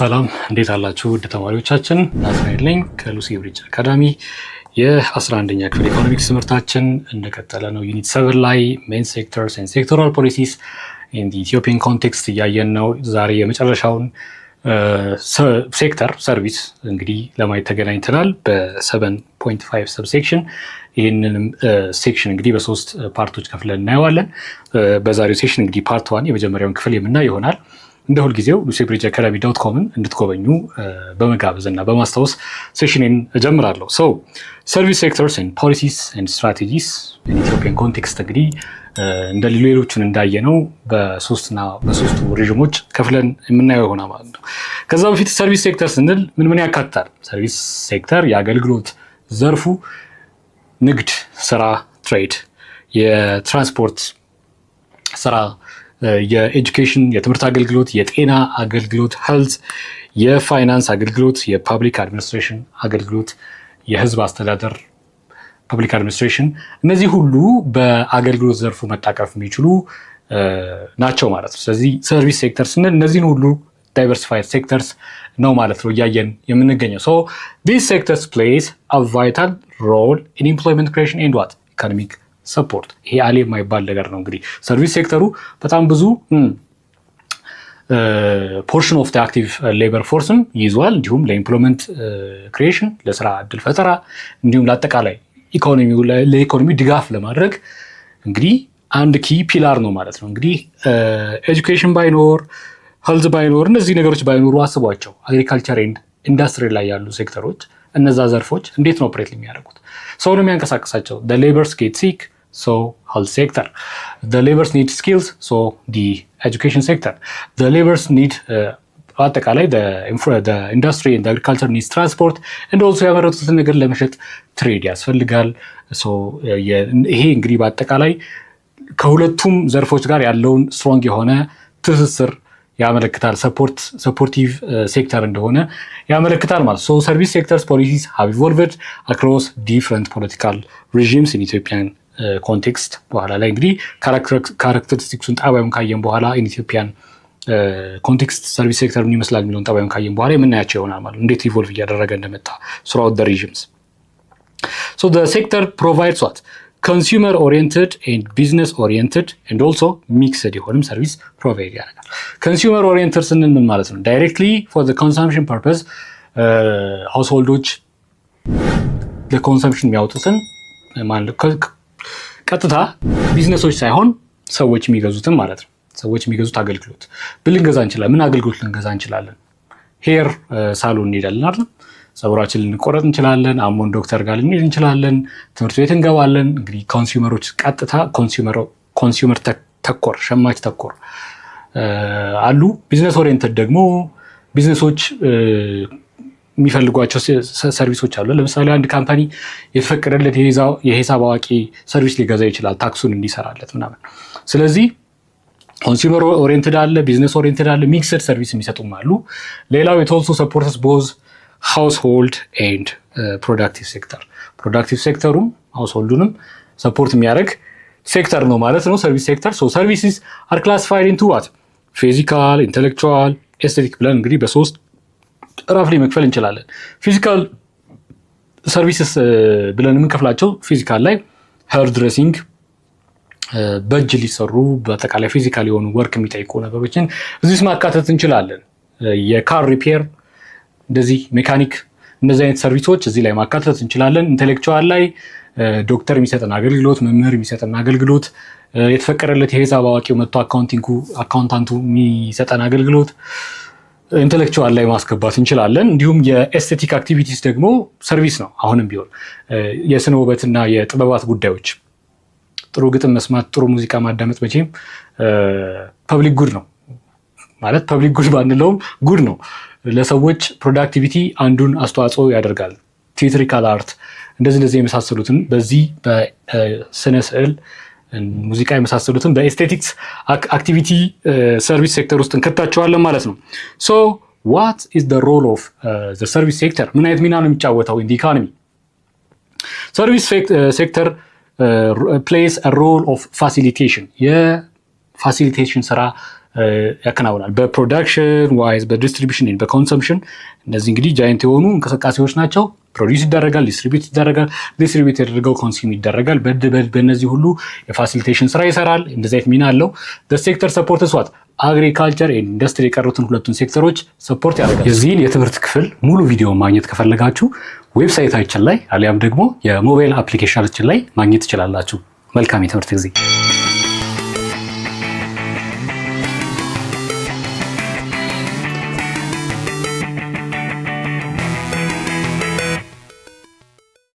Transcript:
ሰላም እንዴት አላችሁ ውድ ተማሪዎቻችን? ናትናኤል ነኝ ከሉሲ ብሪጅ አካዳሚ። የ11ኛ ክፍል ኢኮኖሚክስ ትምህርታችን እንደቀጠለ ነው። ዩኒት 7 ላይ ሜን ሴክተርስ ኤንድ ሴክቶራል ፖሊሲስ ኢን ዲ ኢትዮጵያን ኮንቴክስት እያየን ነው። ዛሬ የመጨረሻውን ሴክተር ሰርቪስ እንግዲህ ለማየት ተገናኝተናል በ7.5 ሰብሴክሽን። ይህንንም ሴክሽን እንግዲህ በሶስት ፓርቶች ከፍለን እናየዋለን። በዛሬው ሴክሽን እንግዲህ ፓርት 1 የመጀመሪያውን ክፍል የምናይ ይሆናል። እንደ ሁልጊዜው lucybridgeacademy.comን እንድትጎበኙ በመጋበዝ እና በማስታወስ ሴሽኔን እጀምራለሁ። ሰርቪስ ሴክተርስ ኤንድ ፖሊሲስ ኤንድ ስትራቴጂስ ኢን ኢትዮጵያን ኮንቴክስት እንግዲህ እንደ ሌሎቹን እንዳየነው በሶስቱ ሬዥሞች ከፍለን የምናየው ይሆናል ማለት ነው። ከዛ በፊት ሰርቪስ ሴክተር ስንል ምን ያካትታል? ሰርቪስ ሴክተር የአገልግሎት ዘርፉ ንግድ፣ ስራ፣ ትሬድ፣ የትራንስፖርት ስራ፣ የኤጁኬሽን የትምህርት አገልግሎት፣ የጤና አገልግሎት ሄልዝ፣ የፋይናንስ አገልግሎት፣ የፐብሊክ አድሚኒስትሬሽን አገልግሎት፣ የህዝብ አስተዳደር ፐብሊክ አድሚኒስትሬሽን፣ እነዚህ ሁሉ በአገልግሎት ዘርፉ መታቀፍ የሚችሉ ናቸው ማለት ነው። ስለዚህ ሰርቪስ ሴክተር ስንል እነዚህን ሁሉ ዳይቨርሲፋይድ ሴክተርስ ነው ማለት ነው እያየን የምንገኘው። ሶ ዲስ ሴክተርስ ፕሌይስ አ ቫይታል ሮል ኢን ኤምፕሎይመንት ክሬሽን ኤንድ ዋት ኢኮኖሚክ ሰፖርት። ይሄ አሌ የማይባል ነገር ነው። እንግዲህ ሰርቪስ ሴክተሩ በጣም ብዙ ፖርሽን ኦፍ አክቲቭ ሌበር ፎርስም ይዟል። እንዲሁም ለኢምፕሎይመንት ክሪኤሽን ለስራ እድል ፈጠራ እንዲሁም ለአጠቃላይ ለኢኮኖሚ ድጋፍ ለማድረግ እንግዲህ አንድ ኪ ፒላር ነው ማለት ነው። እንግዲህ ኤጁኬሽን ባይኖር ሄልዝ ባይኖር እነዚህ ነገሮች ባይኖሩ አስቧቸው አግሪካልቸር ኤንድ ኢንዱስትሪ ላይ ያሉ ሴክተሮች እነዛ ዘርፎች እንዴት ነው ኦፕሬት የሚያደርጉት? ሰው ነው የሚያንቀሳቀሳቸው። the laborers get sick so health sector, the laborers need skills so the education sector, the laborers need አጠቃላይ the industry and the agriculture needs transport and also ያመረቱትን ነገር ለመሸጥ ትሬድ ያስፈልጋል። ይሄ እንግዲህ በአጠቃላይ ከሁለቱም ዘርፎች ጋር ያለውን ስትሮንግ የሆነ ትስስር ያመለክታል። ሰፖርቲቭ ሴክተር እንደሆነ ያመለክታል ማለት ነው። ሰርቪስ ሴክተርስ ፖሊሲስ ሃቭ ኢቮልቭድ አክሮስ ዲፍረንት ፖለቲካል ሬጂምስ ኢን ኢትዮጵያን ኮንቴክስት። በኋላ ላይ እንግዲህ ካራክተሪስቲክሱን ጠባዩን ካየን በኋላ ኢን ኢትዮጵያን ኮንቴክስት ሰርቪስ ሴክተር ምን ይመስላል የሚለውን ጠባዩን ካየን በኋላ የምናያቸው ይሆናል ማለት ነው፣ እንዴት ኢቮልቭ እያደረገ እንደመጣ throughout the regimes. So the sector provides what? Consumer oriented and business oriented and also mixed የሆነም ሰርቪስ ፕሮቫይድ ያደርጋል። ኮንሱመር ኦሪየንትድ ስንል ምን ማለት ነው? ዳይሬክትሊ ፎር ዘ ኮንሰምፕሽን ፐርፐስ ሃውስሆልዶች ለኮንሰምፕሽን የሚያወጡትን ማለት ቀጥታ ቢዝነሶች ሳይሆን ሰዎች የሚገዙትን ማለት ነው። ሰዎች የሚገዙት አገልግሎት ልንገዛ እንችላለን። ምን አገልግሎት ልንገዛ እንችላለን? ሄር ሳሎን እንሄዳለን አይደል? ፀጉራችን ልንቆረጥ እንችላለን። አሞን ዶክተር ጋር ልንሄድ እንችላለን። ትምህርት ቤት እንገባለን። እንግዲህ ኮንሱመሮች ቀጥታ ኮንሱመር ተኮር ሸማች ተኮር አሉ። ቢዝነስ ኦሪየንትድ ደግሞ ቢዝነሶች የሚፈልጓቸው ሰርቪሶች አሉ። ለምሳሌ አንድ ካምፓኒ የተፈቀደለት የሂሳብ አዋቂ ሰርቪስ ሊገዛ ይችላል፣ ታክሱን እንዲሰራለት ምናምን። ስለዚህ ኮንሱመር ኦሪየንትድ አለ፣ ቢዝነስ ኦሪየንትድ አለ፣ ሚክስድ ሰርቪስ የሚሰጡም አሉ። ሌላው የተወሱ ሰፖርትስ ቦዝ ሃውስሆልድ ኤንድ ፕሮዳክቲቭ ሴክተር። ፕሮዳክቲቭ ሴክተሩም ሃውስሆልዱንም ሰፖርት የሚያደርግ ሴክተር ነው ማለት ነው ሰርቪስ ሴክተር። ሰርቪስስ አር ክላሲፋይድ ኢንቱ ዋት? ፊዚካል፣ ኢንቴሌክቹዋል፣ ኤስቴቲክ ብለን እንግዲህ በሶስት ራፍ ላይ መክፈል እንችላለን። ፊዚካል ሰርቪስስ ብለን የምንከፍላቸው ፊዚካል ላይ ሄር ድሬሲንግ፣ በእጅ ሊሰሩ በአጠቃላይ ፊዚካል የሆኑ ወርክ የሚጠይቁ ነገሮችን እዚህ ውስጥ ማካተት እንችላለን። የካር ሪፔር፣ እንደዚህ ሜካኒክ፣ እንደዚህ አይነት ሰርቪሶች እዚህ ላይ ማካተት እንችላለን። ኢንቴሌክቹዋል ላይ ዶክተር የሚሰጠን አገልግሎት፣ መምህር የሚሰጠን አገልግሎት፣ የተፈቀደለት የሂሳብ አዋቂው መጥቶ አካውንታንቱ የሚሰጠን አገልግሎት ኢንቴሌክቹዋል ላይ ማስገባት እንችላለን። እንዲሁም የኤስቴቲክ አክቲቪቲስ ደግሞ ሰርቪስ ነው። አሁንም ቢሆን የስነ ውበትና የጥበባት ጉዳዮች፣ ጥሩ ግጥም መስማት፣ ጥሩ ሙዚቃ ማዳመጥ መቼም ፐብሊክ ጉድ ነው ማለት ፐብሊክ ጉድ ባንለውም ጉድ ነው። ለሰዎች ፕሮዳክቲቪቲ አንዱን አስተዋጽኦ ያደርጋል። ቲያትሪካል አርት እንደዚህ የመሳሰሉትን በዚህ በስነ ስዕል፣ ሙዚቃ የመሳሰሉትን በኤስቴቲክስ አክቲቪቲ ሰርቪስ ሴክተር ውስጥ እንከታቸዋለን ማለት ነው። ሶ ዋት ኢዝ ዘ ሮል ኦፍ ዘ ሰርቪስ ሴክተር? ምን አይነት ሚና ነው የሚጫወተው ኢን ዲ ኢኮኖሚ? ሰርቪስ ሴክተር ፕሌይስ አ ሮል ኦፍ ፋሲሊቴሽን። የፋሲሊቴሽን ስራ ያከናውናል። በፕሮዳክሽን ዋይዝ፣ በዲስትሪቢሽን፣ በኮንሰምፕሽን እነዚህ እንግዲህ ጃይንት የሆኑ እንቅስቃሴዎች ናቸው። ፕሮዲስ ይደረጋል፣ ዲስትሪቢዩት ይደረጋል፣ ዲስትሪቢዩት ያደረገው ኮንሱም ይደረጋል። በእነዚህ ሁሉ የፋሲሊቴሽን ስራ ይሰራል። እንደዚህ አይነት ሚና አለው። ሴክተር ሰፖርት ስዋት አግሪካልቸር ኢንዱስትሪ የቀሩትን ሁለቱን ሴክተሮች ሰፖርት ያደርጋል። የዚህን የትምህርት ክፍል ሙሉ ቪዲዮ ማግኘት ከፈለጋችሁ ዌብሳይታችን ላይ አሊያም ደግሞ የሞባይል አፕሊኬሽናችን ላይ ማግኘት ትችላላችሁ። መልካም የትምህርት ጊዜ